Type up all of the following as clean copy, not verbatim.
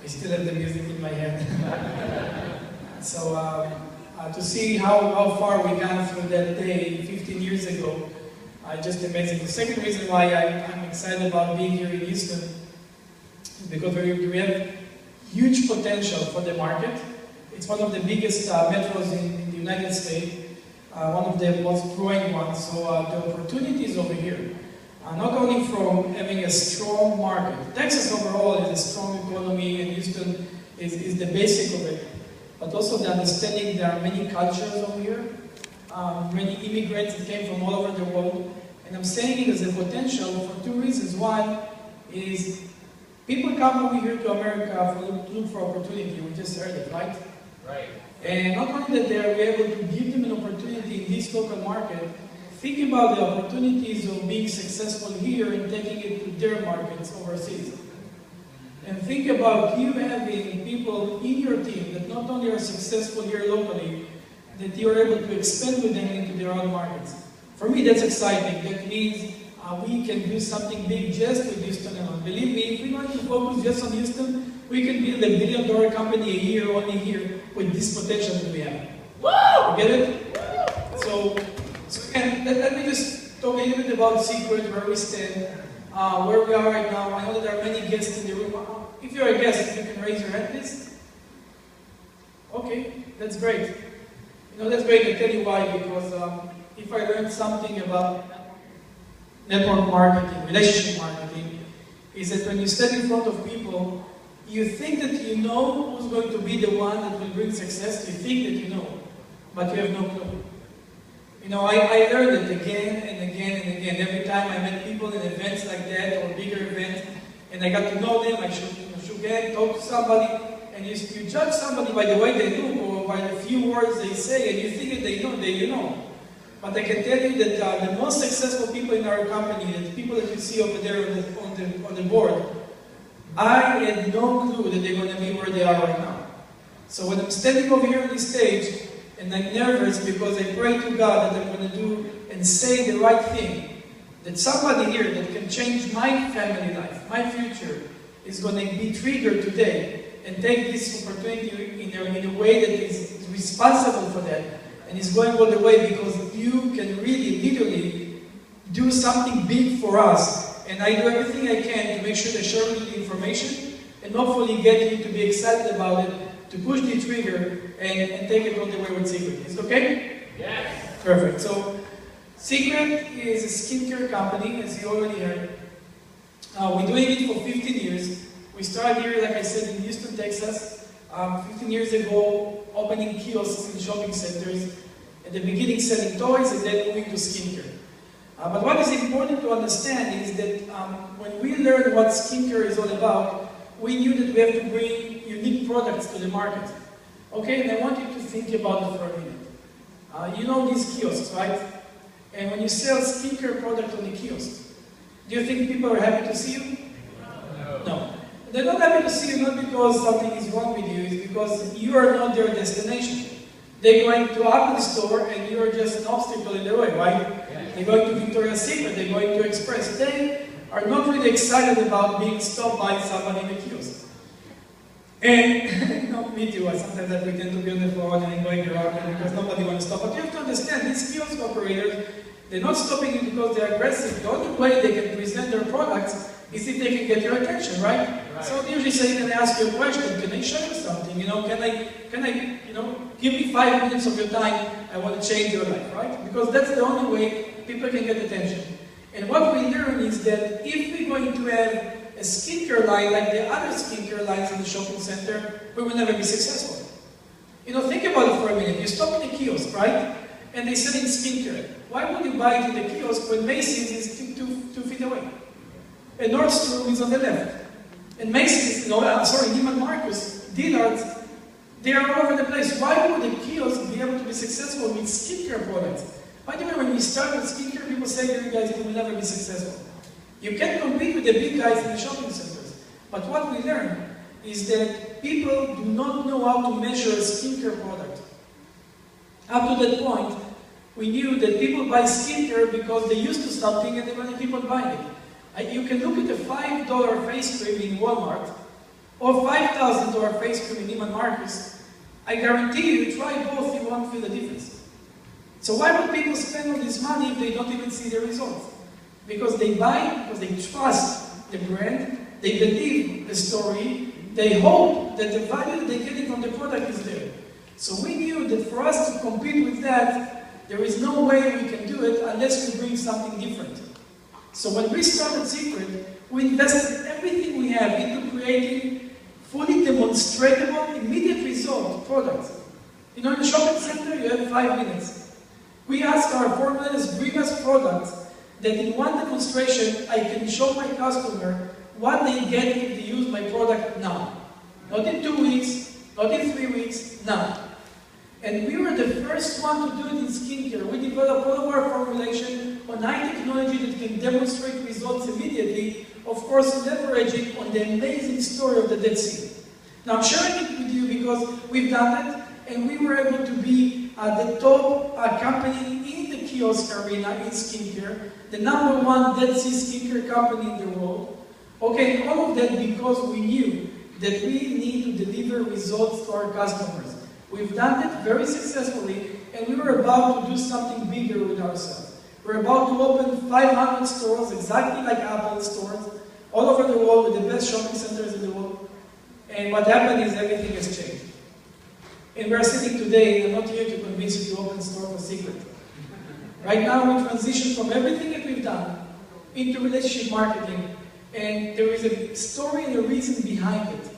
I still have the music in my head. So to see how far we got through that day 15 years ago, just amazing. The second reason why I'm excited about being here in Houston is because we have huge potential for the market. It's one of the biggest metros in the United States, one of the most growing ones. So the opportunities over here, not only from having a strong market. Texas overall is a strong economy, and Houston is the basic of it. But also the understanding there are many cultures over here, many immigrants that came from all over the world. And I'm saying it as a potential for two reasons. One is people come over here to America to look for opportunity. We just heard it, right? Right. And not only that we're able to give them an opportunity in this local market, think about the opportunities of being successful here and taking it to their markets overseas. And think about you having people in your team that not only are successful here locally, that you're able to expand with them into their own markets. For me, that's exciting. That means we can do something big just with Houston alone. Believe me, if we want to focus just on Houston, we can build $1 billion company a year, only here, with this potential that we have. Woo! Get it? So again, let me just talk a little bit about Seacret, where we stand, where we are right now. I know that there are many guests in the room. If you're a guest, if you can raise your hand, please. Okay, that's great. You know, that's great. I'll tell you why, because if I learned something about network marketing, relationship marketing, is that when you stand in front of people, you think that you know who's going to be the one that will bring success. You think that you know, but you have no clue. You know, I learned it again and again and again. Every time I met people in events like that or bigger events, and I got to know them, I should get, talk to somebody, and you judge somebody by the way they look or by the few words they say, and you think that you know. But I can tell you that the most successful people in our company, the people that you see over there on the board, I had no clue that they're going to be where they are right now. So when I'm standing over here on this stage, and I'm nervous because I pray to God that I'm going to do and say the right thing, that somebody here that can change my family life, my future, is going to be triggered today and take this opportunity in a way that is responsible for that and is going all the way because you can really, literally do something big for us. And I do everything I can to make sure to share with you the information and hopefully get you to be excited about it, to push the trigger and take it all the way with Seacret. Is it okay? Yes. Perfect. So, Seacret is a skincare company, as you already heard. We're doing it for 15 years. We started here, like I said, in Houston, Texas. 15 years ago, opening kiosks in shopping centers. At the beginning, selling toys, and then moving to skincare. But what is important to understand is that when we learned what skincare is all about, we knew that we have to bring unique products to the market. Okay, and I want you to think about it for a minute. You know these kiosks, right? And when you sell skincare product on the kiosk, do you think people are happy to see you? No. They're not happy to see you not because something is wrong with you, it's because you are not their destination. They're going to Apple store and you're just an obstacle in their way, right? They're going to Victoria's Secret, they're going to Express. They are not really excited about being stopped by somebody in the kiosk. And, you know, me too, sometimes I pretend to be on the phone and going around because nobody wants to stop. But you have to understand, these kiosk operators, they're not stopping you because they're aggressive. The only way they can present their products is if they can get your attention, right? So they usually say, can I ask you a question? Can I show you something? You know, can I, give me 5 minutes of your time, I want to change your life, right? Because that's the only way people can get attention. And what we learn is that if we're going to have a skincare line like the other skincare lines in the shopping center, we will never be successful. You know, think about it for a minute. You stop in the kiosk, right? And they're selling skincare. Why would you buy it in the kiosk when Macy's is two feet away? And Nordstrom is on the left. And Macy's, Neiman Marcus, Dillard's, they are all over the place. Why would a kiosk be able to be successful with skincare products? By the way, when we start with skincare, people say, you guys will never be successful. You can compete with the big guys in the shopping centers. But what we learn is that people do not know how to measure a skincare product. Up to that point, we knew that people buy skincare because they used to something and they want to keep on buying it. You can look at a $5 face cream in Walmart, or 5,000 to our face cream in Neiman Marcus, I guarantee you, try both, you won't feel the difference. So why would people spend all this money if they don't even see the results? Because they buy, because they trust the brand, they believe the story, they hope that the value they're getting from the product is there. So we knew that for us to compete with that, there is no way we can do it unless we bring something different. So when we started Seacret, we invested everything we have into creating fully demonstratable, immediate result products. You know, in a shopping center, you have 5 minutes. We ask our formulas, bring us products that in one demonstration, I can show my customer what they get if they use my product now. Not in 2 weeks, not in 3 weeks, now. And we were the first one to do it in skincare. We developed all of our formulation on high technology that can demonstrate results immediately, of course leveraging on the amazing story of the Dead Sea. Now I'm sharing it with you because we've done it, and we were able to be the top company in the kiosk arena in skincare, the #1 Dead Sea skincare company in the world. Okay, all of that because we knew that we need to deliver results to our customers. We've done it very successfully, and we were about to do something bigger with ourselves. We're about to open 500 stores, exactly like Apple stores, all over the world with the best shopping centers in the world. And what happened is everything has changed. And we're sitting today, and I'm not here to convince you to open a store for Seacret. Right now, we transition from everything that we've done into relationship marketing, and there is a story and a reason behind it.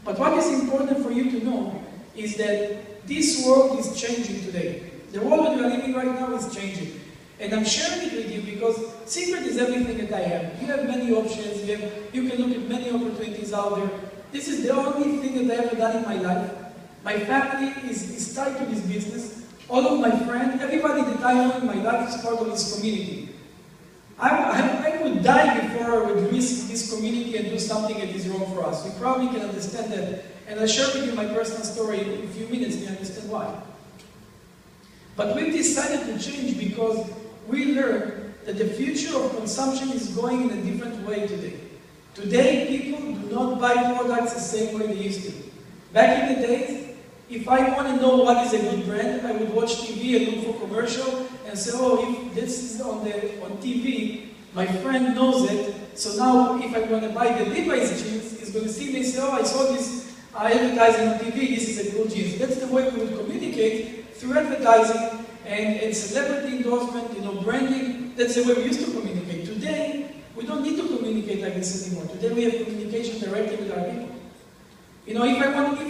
But what is important for you to know is that this world is changing today. The world that we are living right now is changing. And I'm sharing it with you because Seacret is everything that I have. You have many options, you can look at many opportunities out there. This is the only thing that I ever done in my life. My family is tied to this business. All of my friends, everybody that I know in my life is part of this community. I would die before I would risk this community and do something that is wrong for us. You probably can understand that. And I'll share with you my personal story in a few minutes to understand why. But we've decided to change because we learned that the future of consumption is going in a different way today. Today, people do not buy products the same way they used to. Back in the days, if I want to know what is a good brand, I would watch TV and look for commercial and say, oh, if this is on TV, my friend knows it, so now if I want to buy the Levi's jeans, he's going to see me and say, oh, I saw this advertising on TV, this is a cool jeans. That's the way we would communicate through advertising and celebrity endorsement, branding. That's the way we used to communicate. Today, we don't need to communicate like this anymore. Today we have communication directly with our people. If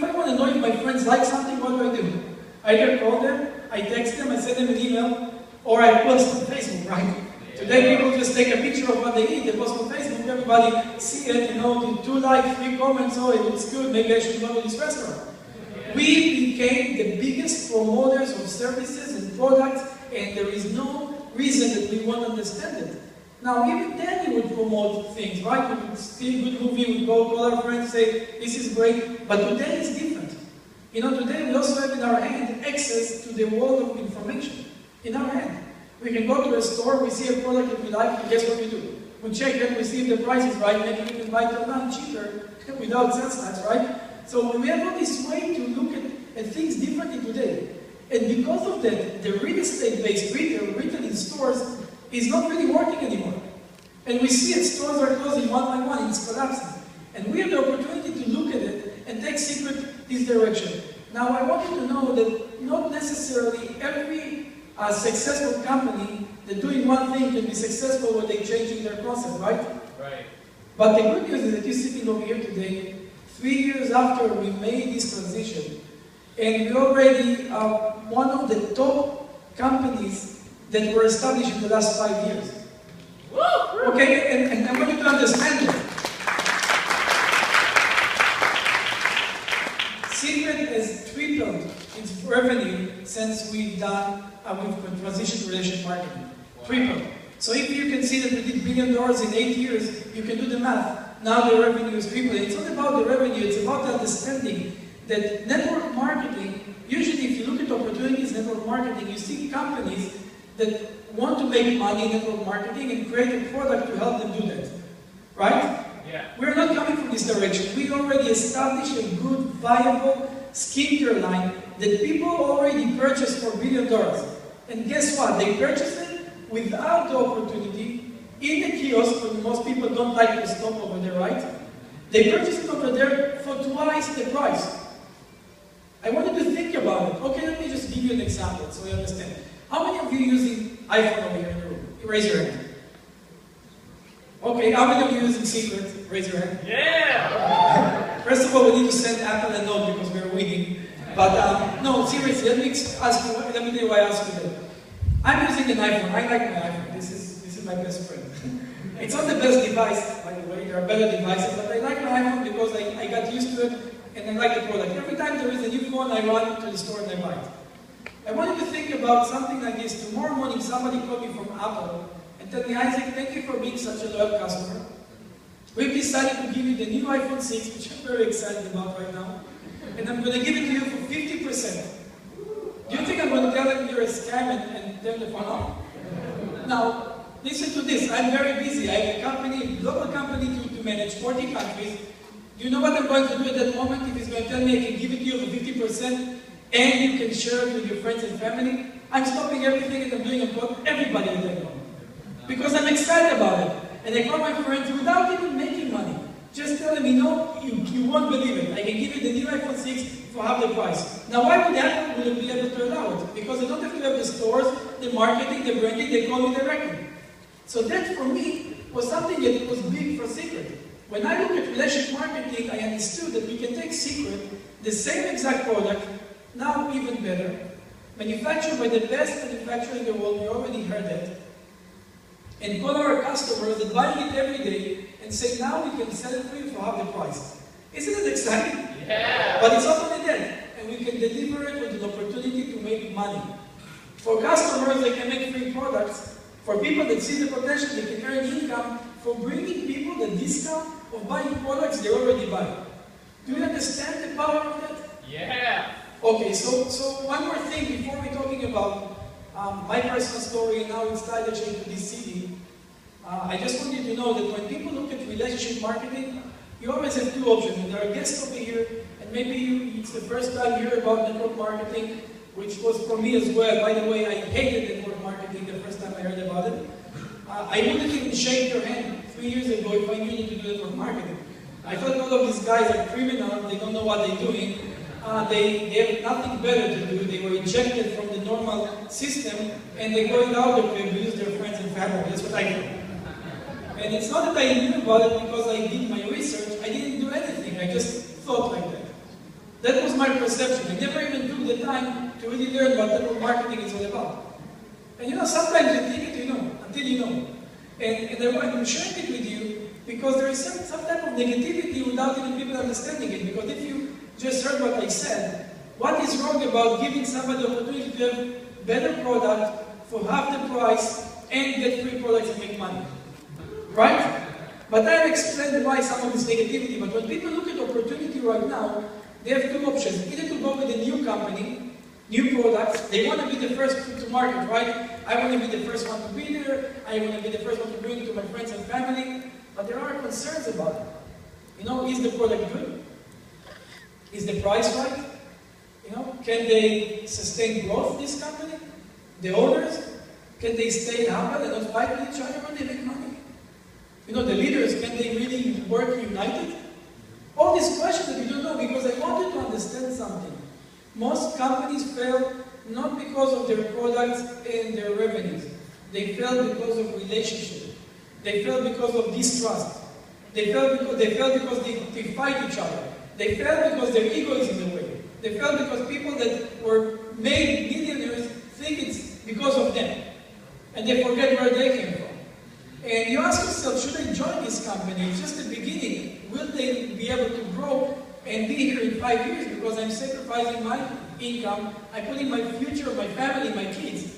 I want to know if my friends like something, what do? I either call them, I text them, I send them an email, or I post on Facebook, right? Today people just take a picture of what they eat, they post on Facebook, everybody see it, 2 likes, 3 comments, oh, it looks good, maybe I should go to this restaurant. We became the biggest promoters of services and products, and there is no reason that we won't understand it. Now, even then we would promote things, right? We would see a good movie, we would call our friends, say, this is great, but today is different. Today we also have in our hand access to the world of information. In our hand. We can go to a store, we see a product that we like, and guess what we do? We check it, we see if the price is right, maybe we can buy it online cheaper without sales tax, right? So we have all this way to look at things differently today. And because of that, the real estate-based retail in stores, is not really working anymore. And we see it, stores are closing one by one, it's collapsing. And we have the opportunity to look at it and take Seacret this direction. Now I want you to know that not necessarily every successful company that doing one thing can be successful when they're changing their concept, right? Right. But the good news is that you're sitting over here today, 3 years after we made this transition, and we're already one of the top companies that were established in the last 5 years. Okay, and I want you to understand that. Seacret has tripled its revenue since we've transitioned to relationship marketing. Tripled. So if you can see that we did $1 billion in 8 years, you can do the math. Now the revenue is tripled. It's not about the revenue, it's about the understanding that network marketing, usually if you look at opportunities in network marketing, you see companies that want to make money in network marketing and create a product to help them do that. Right? We're not coming from this direction. We already established a good, viable skincare line that people already purchased for $1 billion. And guess what? They purchased it without the opportunity in the kiosk, when most people don't like to stop over there, right? They purchased it over there for twice the price. I wanted to think about it. Okay, let me just give you an example so you understand. How many of you are using iPhone over here in the room? Raise your hand. Okay, how many of you are using Seacret? Raise your hand. Yeah! First of all, we need to send Apple a note because we're winning. But no, seriously, let me ask you. Let me tell you why I asked you that. I'm using an iPhone. I like my iPhone. This is my best friend. It's not the best device, by the way. There are better devices, but I like my iPhone because I got used to it and I like the product. Every time there is a new phone, I run to the store and I buy it. I wanted to think about something like this. Tomorrow morning, somebody called me from Apple and told me, Isaac, thank you for being such a loyal customer. We've decided to give you the new iPhone 6, which I'm very excited about right now, and I'm going to give it to you for 50%. Do you think I'm going to tell them you're a scam and turn the phone off? Now, listen to this. I'm very busy. I have a company, global company to manage 40 countries. Do you know what I'm going to do at that moment? If he's going to tell me I can give it to you for 50% and you can share it with your friends and family, I'm stopping everything and I'm doing it for everybody at that moment. Because I'm excited about it. And I call my friends without even making money. Just tell them, you know, you won't believe it. I can give you the new iPhone 6 for half the price. Now, why would Apple be able to allow it? Because they don't have to have the stores, the marketing, the branding, they call me directly. So that, for me, was something that was big for Seacret. When I look at relationship marketing, I understood that we can take Seacret, the same exact product, now even better, manufactured by the best manufacturer in the world, we already heard that, and call our customers that buy it every day and say, now we can sell it for you for half the price. Isn't it exciting? Yeah! But it's not only that, and we can deliver it with an opportunity to make money. For customers, they can make free products. For people that see the potential, they can earn income for bringing people the discount of buying products they already buy. Do you understand the power of that? Yeah! Okay, so one more thing before we're talking about my personal story and how it's tied actually to this city. I just want you to know that when people look at relationship marketing, you always have two options. And there are guests over here, and maybe it's the first time you hear about network marketing, which was for me as well. By the way, I hated network marketing the first time I heard about it. I wouldn't even shake your hand 3 years ago if I knew you to do network marketing. I thought all of these guys are criminals, they don't know what they're doing. They have nothing better to do. They were ejected from the normal system, and they're going out there to abuse their friends and family. That's what I do. And it's not that I knew about it because I did my research. I didn't do anything. I just thought like that. That was my perception. I never even took the time to really learn what network marketing is all about. And you know, sometimes you think it, you know, until you know. And I'm sharing it with you because there is some type of negativity without even people understanding it. Because if you just heard what I said, what is wrong about giving somebody the opportunity to have better product for half the price and get free products and make money? Right? But I've explained why some of this negativity, but when people look at opportunity right now, they have two options. Either to go with a new company, new products, they want to be the first to market, right? I want to be the first one to be there, I want to be the first one to bring it to my friends and family, but there are concerns about it. You know, is the product good? Is the price right? You know, can they sustain growth, this company? The owners? Can they stay humble and not fight with each other when they make money? You know, the leaders, can they really work united? All these questions that you don't know, because I want you to understand something. Most companies fail not because of their products and their revenues. They fail because of relationship. They fail because of distrust. They fail because they fight each other. They fail because their ego is in the way. They fail because people that were made millionaires think it's because of them. And they forget where they came from. And you ask yourself, should I join this company? It's just the beginning. Will they be able to grow and be here in 5 years? Because I'm sacrificing my income, I'm putting my future, my family, my kids.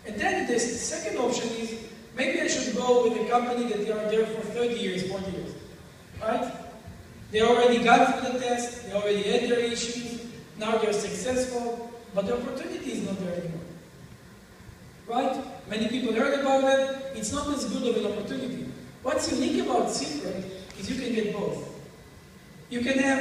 And then the second option is, maybe I should go with a company that they are there for 30 years, 40 years. Right? They already got through the test, they already had their issues, now they're successful, but the opportunity is not there anymore. Right? Many people heard about it, it's not as good of an opportunity. What's unique about Seacret is you can get both. You can have